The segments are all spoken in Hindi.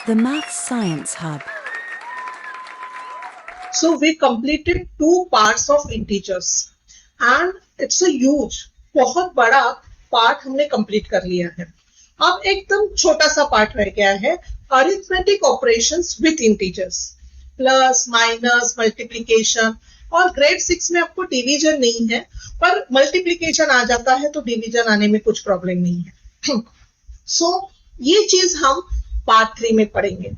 The Maths Science Hub. So we completed 2 parts of integers and it's a huge, बहुत बड़ा पार्ट हमने कंप्लीट कर लिया है. अब एकदम छोटा सा पार्ट रह गया है, arithmetic operations with integers, plus minus multiplication. और ग्रेड 6 में आपको डिवीजन नहीं है, पर मल्टीप्लिकेशन आ जाता है तो डिवीजन आने में कुछ प्रॉब्लम नहीं है. सो ये चीज हम पार्ट 3 में पढ़ेंगे.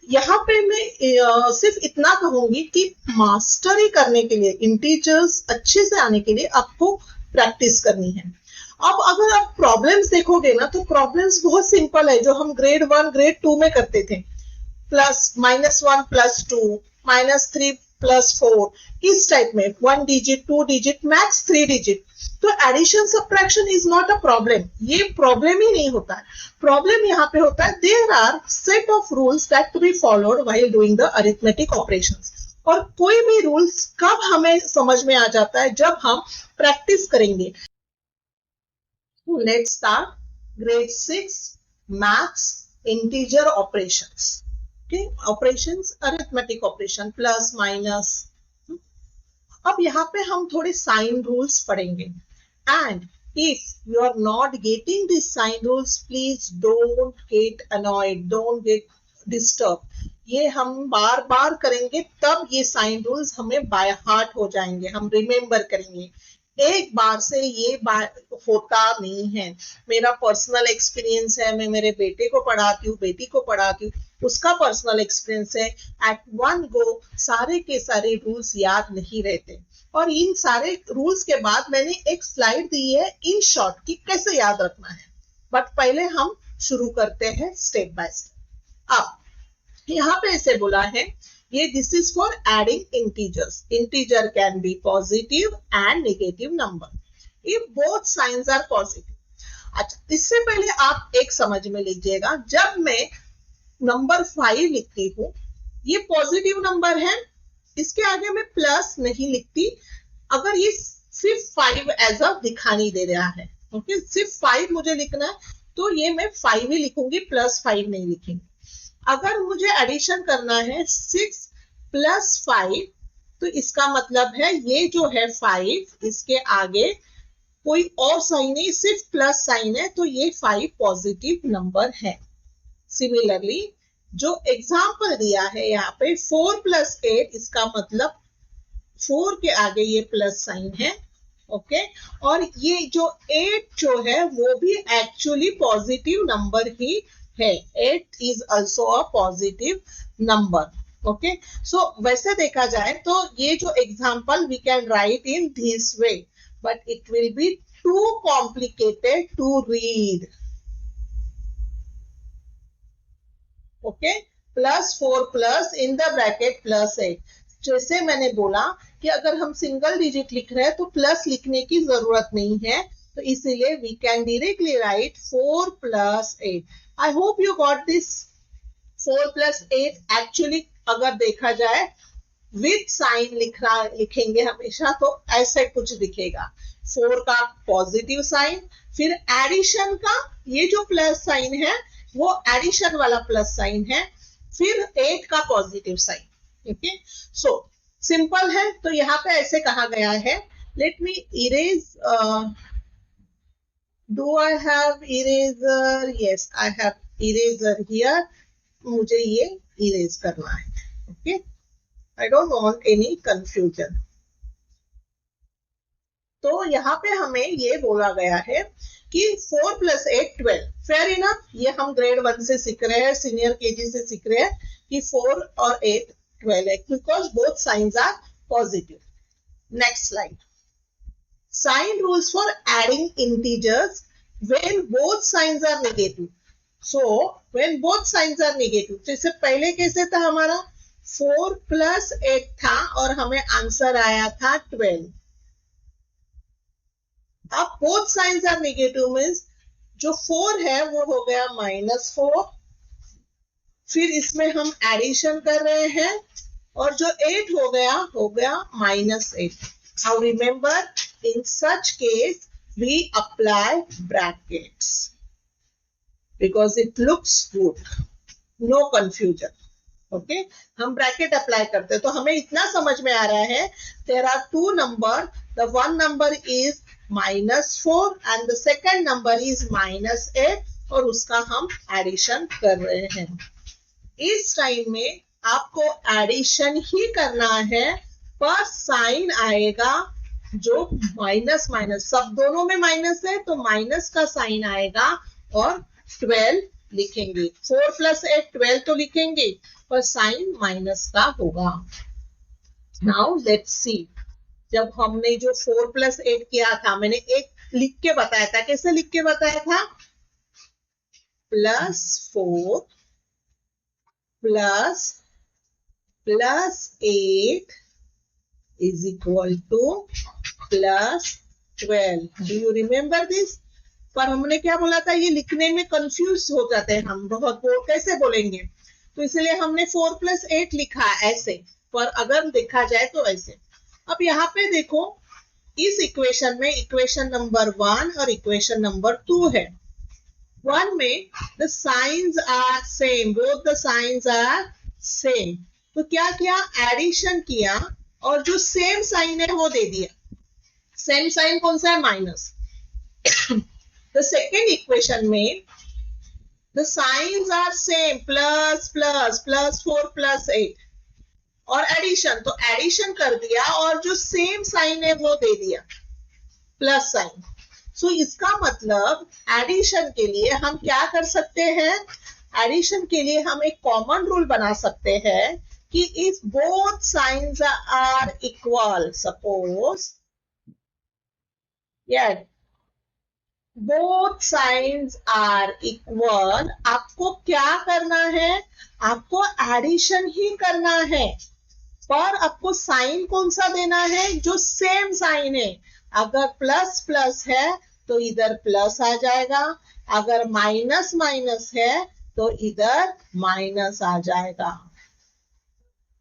यहाँ पे मैं सिर्फ इतना कहूंगी कि मास्टरी करने के लिए, इंटीजर्स अच्छे से आने के लिए आपको प्रैक्टिस करनी है. अब अगर आप प्रॉब्लम्स देखोगे ना, तो प्रॉब्लम्स बहुत सिंपल है, जो हम ग्रेड 1 ग्रेड 2 में करते थे. प्लस -1 +2 -3 +4, इस टाइप में 1 डिजिट 2 डिजिट मैक्स 3 डिजिट. तो addition subtraction is not a problem, ये प्रॉब्लम ही नहीं होता है. प्रॉब्लम यहाँ पे होता है there are set of rules that to be followed while doing the arithmetic operations. और कोई भी रूल्स कब हमें समझ में आ जाता है, जब हम प्रैक्टिस करेंगे. Let's start grade 6 maths integer operations. Okay, operations, arithmetic operation, plus minus. अब यहाँ पे हम थोड़े साइन रूल्स पढ़ेंगे. And if you are not getting this sign rules, please don't get annoyed, don't get disturb. ये हम बार बार करेंगे, तब ये साइन रूल्स हमें बाय हार्ट हो जाएंगे, हम रिमेम्बर करेंगे. एक बार से ये होता नहीं है. मेरा पर्सनल एक्सपीरियंस है, मैं मेरे बेटे को पढ़ाती हूँ, बेटी को पढ़ाती हूँ, उसका पर्सनल एक्सपीरियंस है. एट वन गो सारे के सारे रूल्स याद नहीं रहते. और इन सारे रूल्स के बाद मैंने एक स्लाइड दी है इन शॉर्ट की कैसे याद रखना है. बट पहले हम शुरू करते हैं स्टेप बाय स्टेप. अब यहाँ पे ऐसे बोला है, ये this is for adding integers. Integer can be positive and negative number if both signs are positive. अच्छा, इससे पहले आप एक समझ में लीजिएगा, जब मैं नंबर 5 लिखती हूँ, ये पॉजिटिव नंबर है, इसके आगे मैं प्लस नहीं लिखती. अगर ये सिर्फ 5 एज अ दिखाई दे रहा है, ओके, सिर्फ 5 मुझे लिखना है, तो ये मैं 5 ही लिखूंगी, +5 नहीं लिखूंगी. अगर मुझे एडिशन करना है 6 + 5, तो इसका मतलब है ये जो है 5, इसके आगे कोई और साइन नहीं, सिर्फ प्लस साइन है, तो ये 5 पॉजिटिव नंबर है. सिमिलरली जो एग्जाम्पल दिया है यहाँ पे 4 + 8, इसका मतलब 4 के आगे ये प्लस साइन है, ओके. और ये जो 8 जो है वो भी एक्चुअली पॉजिटिव नंबर ही है. 8 is also a positive number, okay. So वैसे देखा जाए तो ये जो example we can write in this way, but it will be too complicated to read. Okay, +4 plus in the bracket +8. जैसे मैंने बोला कि अगर हम सिंगल डिजिट लिख रहे हैं तो प्लस लिखने की जरूरत नहीं है, तो इसीलिए we can directly write 4 + 8. I hope you got this. 4 + 8 actually अगर देखा जाए विथ साइन लिखेंगे हमेशा, तो ऐसे कुछ दिखेगा. 4 का पॉजिटिव साइन, फिर एडिशन का ये जो प्लस साइन है वो एडिशन वाला प्लस साइन है, फिर 8 का positive sign. Okay, so simple है. तो यहाँ पे ऐसे कहा गया है. Let me erase. Do I have eraser? Yes, I have eraser here. मुझे ये इरेज करना है. Okay, I don't want any confusion. तो यहाँ पे हमें ये बोला गया है कि 4 + 8 12. फेयर इनफ, ये हम ग्रेड 1 से सीख रहे हैं, सीनियर केजी से सीख रहे हैं कि 4 और 8 12 है, because both signs are positive. Next slide. Sign rules for adding integers when both signs are negative. So when both signs are negative, जैसे पहले कैसे था हमारा 4 + 8 था और हमें आंसर आया था 12. अब both signs are negative means जो 4 है वो हो गया -4, फिर इसमें हम एडिशन कर रहे हैं, और जो 8 हो गया -8. Now remember, in such case we apply brackets because it looks good. No confusion. Okay, हम ब्रैकेट अप्लाई करते हैं तो हमें इतना समझ में आ रहा है, there are two number, the one number is -4 and the second number is -8 और उसका हम एडिशन कर रहे हैं। इस टाइम में आपको एडिशन ही करना है, पर साइन आएगा जो माइनस माइनस, सब दोनों में माइनस है तो माइनस का साइन आएगा और 12 लिखेंगे। 4 + 8 12 तो लिखेंगे पर साइन माइनस का होगा। नाउ लेट्स सी, जब हमने जो 4 + 8 किया था, मैंने एक लिख के बताया था। कैसे लिख के बताया था? +4 + 8 is equal to +12. Do you remember this? पर हमने क्या बोला था, ये लिखने में कंफ्यूज हो जाते हैं हम बहुत, वो कैसे बोलेंगे, तो इसलिए हमने 4 + 8 लिखा ऐसे, पर अगर देखा जाए तो ऐसे। अब यहाँ पे देखो, इस इक्वेशन में इक्वेशन नंबर 1 और इक्वेशन नंबर 2 है। 1 में the signs are same, both the signs are same, तो क्या किया, एडिशन किया और जो सेम साइन है वो दे दिया। सेम साइन कौन सा है? माइनस। द सेकेंड इक्वेशन में द साइंस आर सेम, +4 + 8 और एडिशन, तो एडिशन कर दिया और जो सेम साइन है वो दे दिया, प्लस साइन। सो इसका मतलब एडिशन के लिए हम क्या कर सकते हैं? एडिशन के लिए हम एक कॉमन रूल बना सकते हैं कि if both signs are equal, suppose yes both signs are equal, आपको क्या करना है? आपको एडिशन ही करना है, पर आपको साइन कौन सा देना है? जो सेम साइन है। अगर प्लस प्लस है तो इधर प्लस आ जाएगा, अगर माइनस माइनस है तो इधर माइनस आ जाएगा।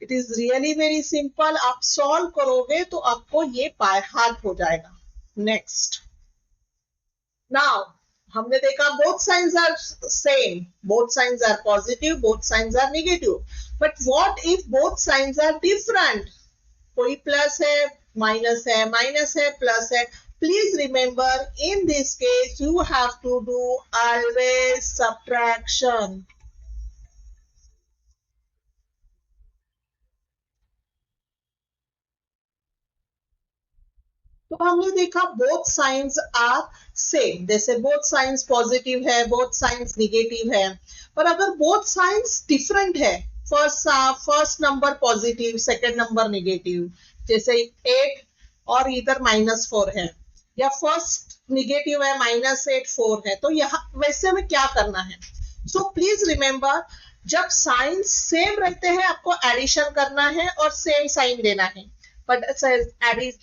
It is really very simple. आप सॉल्व करोगे तो आपको ये बाय हार्ट हो जाएगा। नेक्स्ट, नाउ हमने देखा both signs are same, both signs are positive, both signs are negative, but what if both signs are different? कोई प्लस है, माइनस है, माइनस है, प्लस है। Please remember, in this case, you have to do always subtraction. तो हमने देखा बोथ साइंस आर सेम, जैसे बोथ साइंस पॉजिटिव है, बोथ साइंस नेगेटिव है, पर अगर बोथ साइंस डिफरेंट है, first number positive, second number negative, जैसे 8 और इधर -4 है, या फर्स्ट नेगेटिव है, -8 4 है, तो यहाँ वैसे में क्या करना है? सो प्लीज रिमेंबर, जब साइन सेम रहते हैं आपको एडिशन करना है और सेम साइन देना है, बट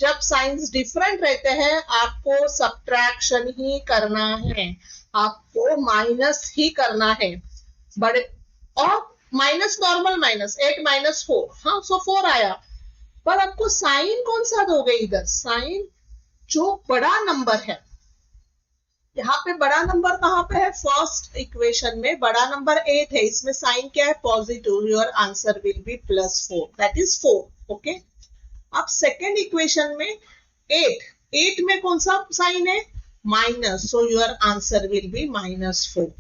जब साइंस डिफरेंट रहते हैं आपको सब्ट्रैक्शन ही करना है, आपको माइनस ही करना है। बड़े और माइनस, नॉर्मल माइनस, 8 - 4, हाँ, सो 4 आया, पर आपको साइन कौन सा दोगे? इधर साइन जो बड़ा नंबर है, यहाँ पे बड़ा नंबर कहाँ पे है? फर्स्ट इक्वेशन में बड़ा नंबर 8 है, इसमें साइन क्या है? Positive. Your answer will be +4, that is 4। Okay, अब सेकेंड इक्वेशन में 8 में कौन सा साइन है? Minus, so your answer will be -4।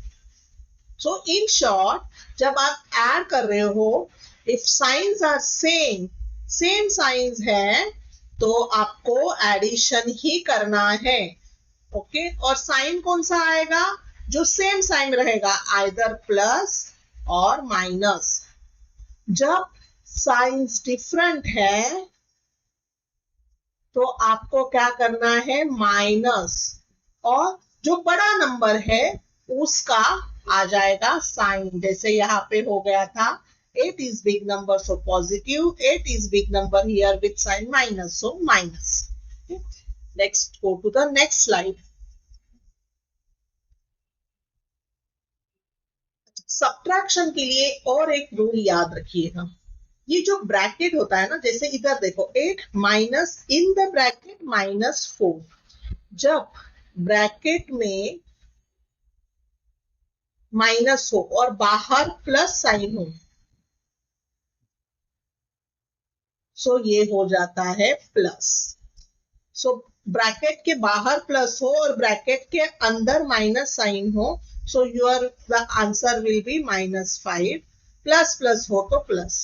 So in short, जब आप ऐड कर रहे हो, if signs are same signs है तो आपको एडिशन ही करना है। ओके, और साइन कौन सा आएगा? जो सेम साइन रहेगा, आइदर प्लस और माइनस। जब साइंस डिफरेंट है तो आपको क्या करना है? माइनस, और जो बड़ा नंबर है उसका आ जाएगा साइन, जैसे यहाँ पे हो गया था 8 is big number, so positive, 8 is big number here with sign minus, so minus. Okay. Next, go to the next slide. Subtraction के लिए और एक रूल याद रखिएगा, ये जो ब्रैकेट होता है ना, जैसे इधर देखो 8 माइनस इन द ब्रैकेट -4, जब ब्रैकेट में माइनस हो और बाहर प्लस साइन हो, सो ये हो जाता है प्लस। सो ब्रैकेट के बाहर प्लस हो और ब्रैकेट के अंदर माइनस साइन हो, so your the answer will B -5। Plus plus हो तो प्लस।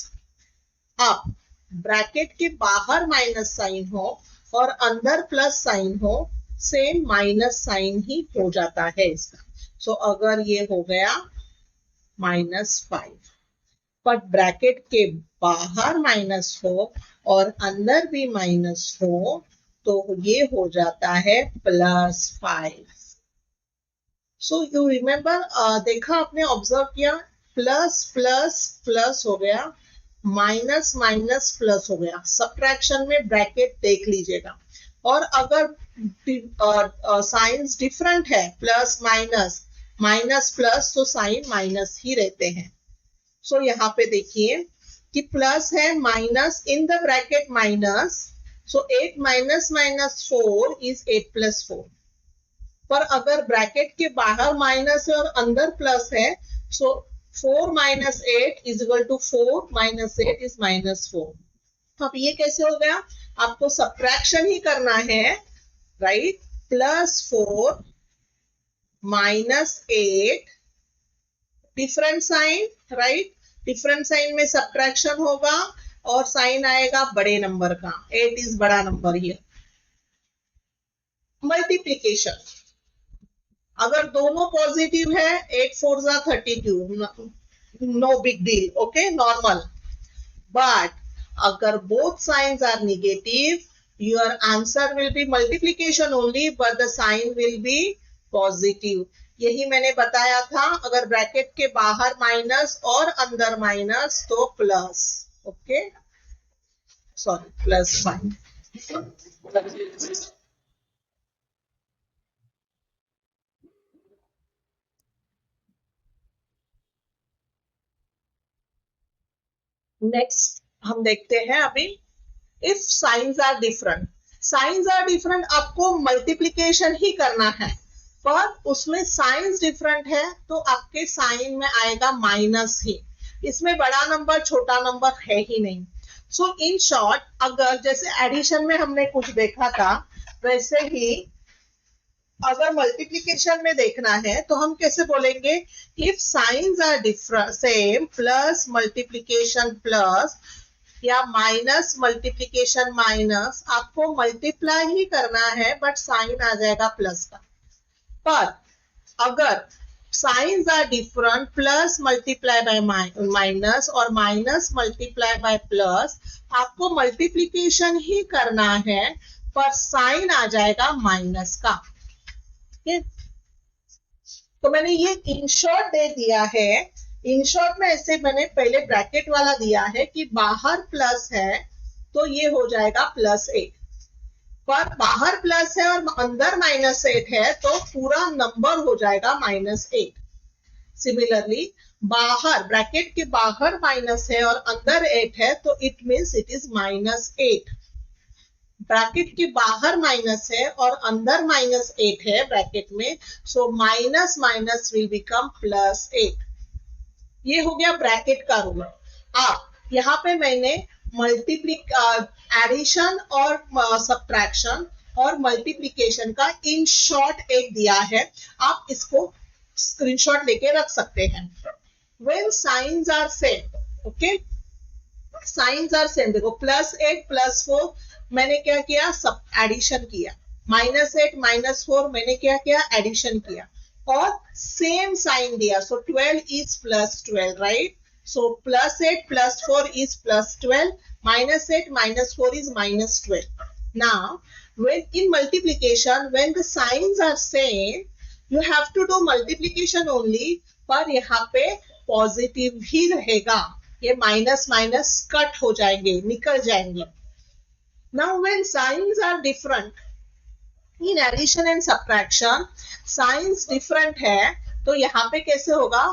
अब ब्रैकेट के बाहर माइनस साइन हो और अंदर प्लस साइन हो, सेम माइनस साइन ही हो जाता है इसका। सो अगर ये हो गया -5, पर ब्रैकेट के बाहर माइनस हो और अंदर भी माइनस हो तो ये हो जाता है +5। सो यू रिमेम्बर, देखा आपने, ऑब्जर्व किया, प्लस प्लस प्लस हो गया, माइनस माइनस प्लस हो गया। सब्ट्रैक्शन में ब्रैकेट देख लीजिएगा। और अगर साइंस डिफरेंट है, प्लस माइनस माइनस प्लस, तो साइन माइनस ही रहते हैं। सो यहाँ पे देखिए कि प्लस है, minus in the bracket minus, so 8 minus -4 is 8 + 4। पर अगर ब्रैकेट के बाहर माइनस है और अंदर प्लस है, सो 4 - 8 = 4 - 8 is -4। अब ये कैसे हो गया? आपको सब्ट्रैक्शन ही करना है, right? +4 - 8, different sign, right? Different sign में सब्ट्रैक्शन होगा और साइन आएगा बड़े नंबर का। 8 इज बड़ा नंबर हियर। मल्टीप्लीकेशन, अगर दोनों पॉजिटिव है, 8 × 4 = 32, no big deal, okay, normal. But अगर both signs are negative, your answer will be multiplication only, but the sign will be positive. यही मैंने बताया था, अगर ब्रैकेट के बाहर माइनस और अंदर माइनस तो प्लस, ओके, सॉरी, +5। नेक्स्ट हम देखते हैं अभी, if signs are different. Signs are different, आपको मल्टीप्लीकेशन ही करना है, पर उसमें साइंस डिफरेंट है तो आपके साइन में आएगा माइनस ही। इसमें बड़ा नंबर छोटा नंबर है ही नहीं। सो इन शॉर्ट, अगर जैसे एडिशन में हमने कुछ देखा था, वैसे ही अगर मल्टीप्लिकेशन में देखना है तो हम कैसे बोलेंगे? If signs are different same, plus multiplication plus या माइनस मल्टीप्लिकेशन माइनस, आपको मल्टीप्लाई ही करना है बट साइन आ जाएगा प्लस का। पर अगर signs are different, plus multiply by minus और माइनस मल्टीप्लाई बाय प्लस, आपको मल्टीप्लिकेशन ही करना है पर साइन आ जाएगा माइनस का। तो मैंने ये इन शॉर्ट दे दिया है। इन शॉर्ट में ऐसे मैंने पहले ब्रैकेट वाला दिया है कि बाहर प्लस है तो ये हो जाएगा +8, पर बाहर प्लस है और अंदर -8 है तो पूरा नंबर हो जाएगा -8। सिमिलरली बाहर, ब्रैकेट के बाहर माइनस है और अंदर 8 है तो it means it is -8। Bracket के बाहर माइनस है और अंदर -8 है ब्रैकेट में, so minus minus will become +8। ये हो गया ब्रैकेट का रूल। अब यहाँ पे मैंने एडिशन और सब्ट्रैक्शन और मल्टीप्लिकेशन का इन शॉर्ट एक दिया है, आप इसको स्क्रीनशॉट लेके रख सकते हैं। When signs are same, okay, signs are same, देखो +8 +4 मैंने क्या किया? सब एडिशन किया। -8 -4 मैंने क्या किया? एडिशन किया और सेम साइन दिया, सो 12 is +12, right? So +8 +4 is +12, -8 -4 is -12. Now, when in multiplication, when the signs are same, you have to do multiplication only, पर यहाँ पे पॉजिटिव ही रहेगा, ये माइनस माइनस कट हो जाएंगे, निकल जाएंगे। Now, when signs are different, in addition and subtraction, signs different है, तो यहाँ पे कैसे होगा?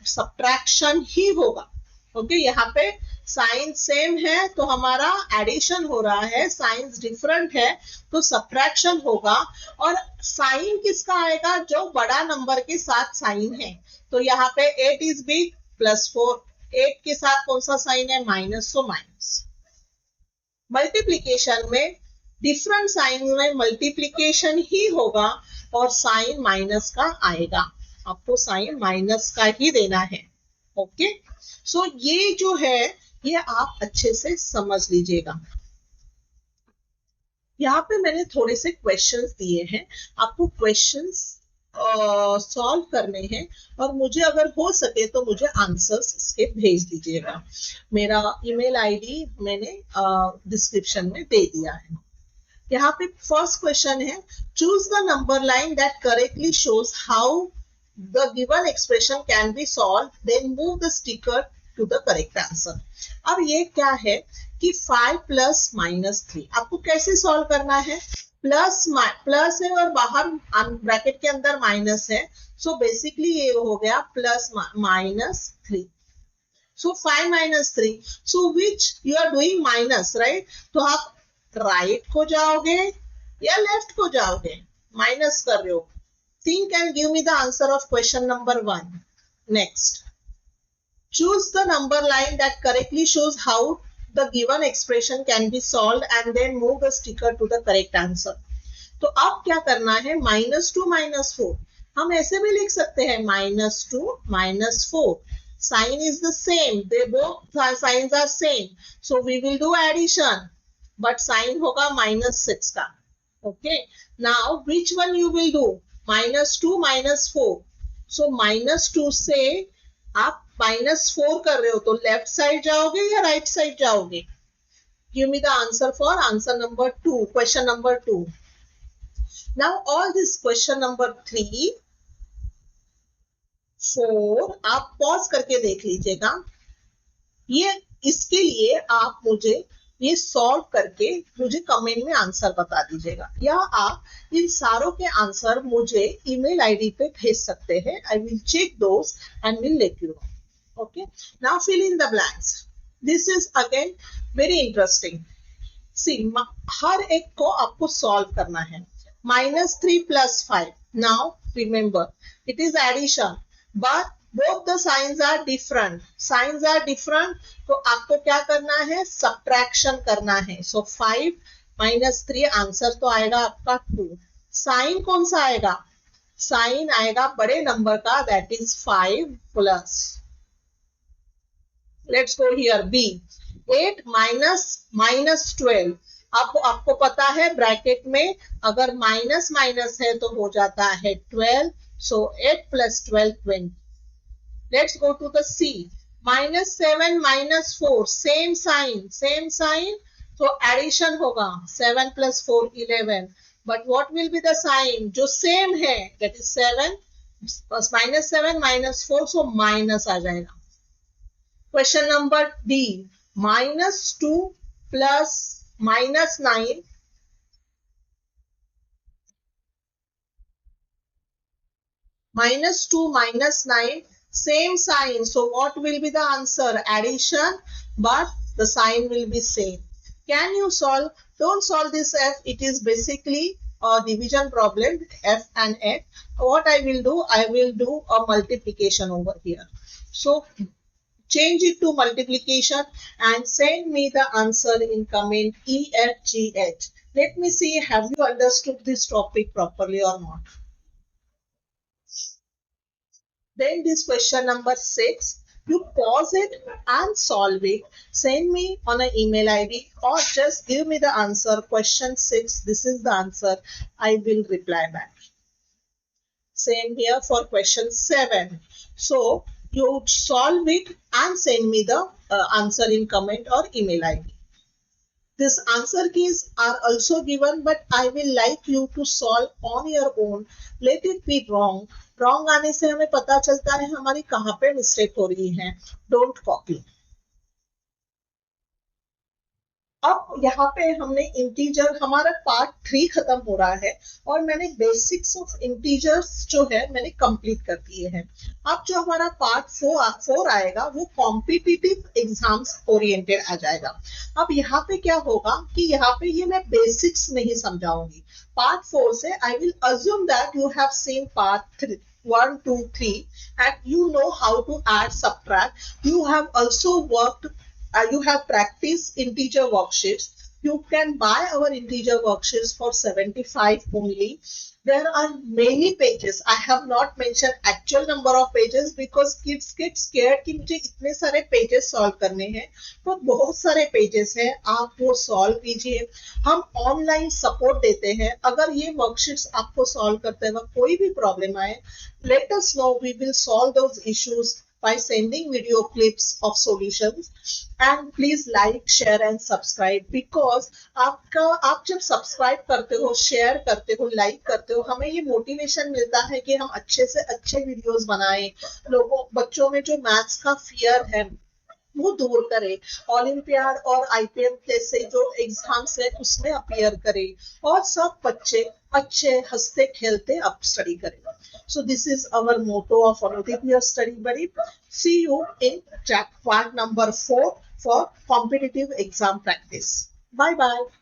सब्ट्रैक्शन ही होगा, ओके? यहाँ पे साइन सेम है तो हमारा एडिशन हो रहा है, साइंस डिफरेंट है तो सब्ट्रैक्शन होगा। और साइन किसका आएगा? जो बड़ा नंबर के साथ साइन है। तो यहाँ पे 8 इज बिग +4, 8 के साथ कौन सा साइन है? माइनस, तो माइनस। मल्टीप्लीकेशन में डिफरेंट साइन में मल्टीप्लीकेशन ही होगा और साइन माइनस का आएगा, आपको साइन माइनस का ही देना है। ओके, सो ये जो है ये आप अच्छे से समझ लीजिएगा। यहाँ पे मैंने थोड़े से क्वेश्चंस दिए हैं, आपको क्वेश्चंस सॉल्व करने हैं और मुझे अगर हो सके तो मुझे आंसर्स इसके भेज दीजिएगा। मेरा ईमेल आईडी मैंने डिस्क्रिप्शन में दे दिया है। यहाँ पे फर्स्ट क्वेश्चन है, choose the number line that correctly shows how the given expression can be solve, then move the sticker to the correct answer. अब ये क्या है कि 5 + -3 आपको कैसे सॉल्व करना है? प्लस है और बाहर ब्रैकेट के अंदर माइनस है, सो बेसिकली ये हो गया +-3। So 5 - 3, so which you are doing minus, right? तो आप राइट को जाओगे या लेफ्ट को जाओगे? माइनस कर रहे हो। Think and give me the answer of question number 1। Next, choose the number line that correctly shows how the given expression can be solved and then move the sticker to the correct answer। तो अब क्या करना है? -2 - 4 हम ऐसे भी लिख सकते हैं, -2 - 4 sign is the same, they both signs are same, so we will do addition, but sign होगा -6 का। okay, now which one you will do? -2 - 4, so -2 से आप -4 कर रहे हो तो लेफ्ट साइड जाओगे या राइट साइड जाओगे? Give me the answer for answer number 2, question number 2। Now all this question number 3, 4 आप पॉज करके देख लीजिएगा। ये इसके लिए आप मुझे ये सॉल्व करके मुझे कमेंट में आंसर बता दीजिएगा, या आप इन सारों के आंसर मुझे ईमेल आईडी पे भेज सकते हैं। I will check those and will let you know. Okay, now fill in the blanks. This is again very interesting. See, हर एक को आपको solve करना है। -3 + 5. Now remember, it is addition, but both the signs are different. Signs are different, तो आपको क्या करना है? Subtraction करना है। So 5 - 3 आंसर तो आएगा आपका 2। साइन कौन सा आएगा? साइन आएगा बड़े नंबर का, that is 5 plus, let's go here, B, 8 - -12। आपको पता है ब्रैकेट में अगर माइनस माइनस है तो हो जाता है 12, so 8 + 12 20। let's go to the C, -7 - 4 same sign, so addition होगा 7 + 4 11, but what will be the sign जो सेम है? that is 7 -7 - 4, so माइनस आ जाएगा। Question number D, -2 + -9 -2 - 9 same sign, so what will be the answer? Addition, but the sign will be same. Can you solve? Don't solve this F, it is basically a division problem, F and F. What I will do? I will do a multiplication over here, so change it to multiplication and send me the answer in comment EFGH. Let me see, have you understood this topic properly or not? Then this question number 6, you pause it and solve it. Send me on an email ID or just give me the answer. Question 6, this is the answer. I will reply back. Same here for question 7. So you solve it and send me the answer in comment or email ID. This answer keys are also given, but I will like you to solve on your own. Let it be wrong. Wrong आने से हमें पता चलता है हमारी कहाँ पे मिस्टेक हो रही है. Don't copy. अब यहाँ पे हमने इंटीजर, हमारा पार्ट 3 खत्म हो रहा है और मैंने बेसिक्स ऑफ इंटीजर्स जो है मैंने कंप्लीट कर दिए हैं। अब जो हमारा पार्ट 4 आएगा वो कॉम्पिटिटिव एग्जाम्स ओरिएंटेड आ जाएगा। अब यहाँ पे क्या होगा कि यहाँ पे ये मैं बेसिक्स नहीं समझाऊंगी। पार्ट 4 से I will assume that you have seen part 1, 2, 3 and you know how to add, subtract. You have also worked, you have practiced integer worksheets. You can buy our integer worksheets for 75 only. There are many pages. I have not mentioned actual number of pages because kids get scared कि मुझे इतने सारे pages solve करने हैं। तो बहुत सारे pages हैं, आप वो solve कीजिए। हम online support देते हैं। अगर ये worksheets आपको solve करते वक्त कोई भी problem आए, let us know. We will solve those issues by sending video clips of solutions. And please like, share and subscribe because आप जब सब्सक्राइब करते हो, शेयर करते हो, लाइक करते हो, हमें ये मोटिवेशन मिलता है कि हम अच्छे से अच्छे वीडियोस बनाएं, बच्चों में जो मैथ्स का फियर है वो दूर करे, ओलंपियाड और आईपीएम जैसे जो एग्जाम्स है उसमें अपीयर करे और सब बच्चे अच्छे हंसते खेलते अब स्टडी करें। So this is our motto of Anudipya Study Buddy. See you in part number 4 for competitive exam practice. Bye bye.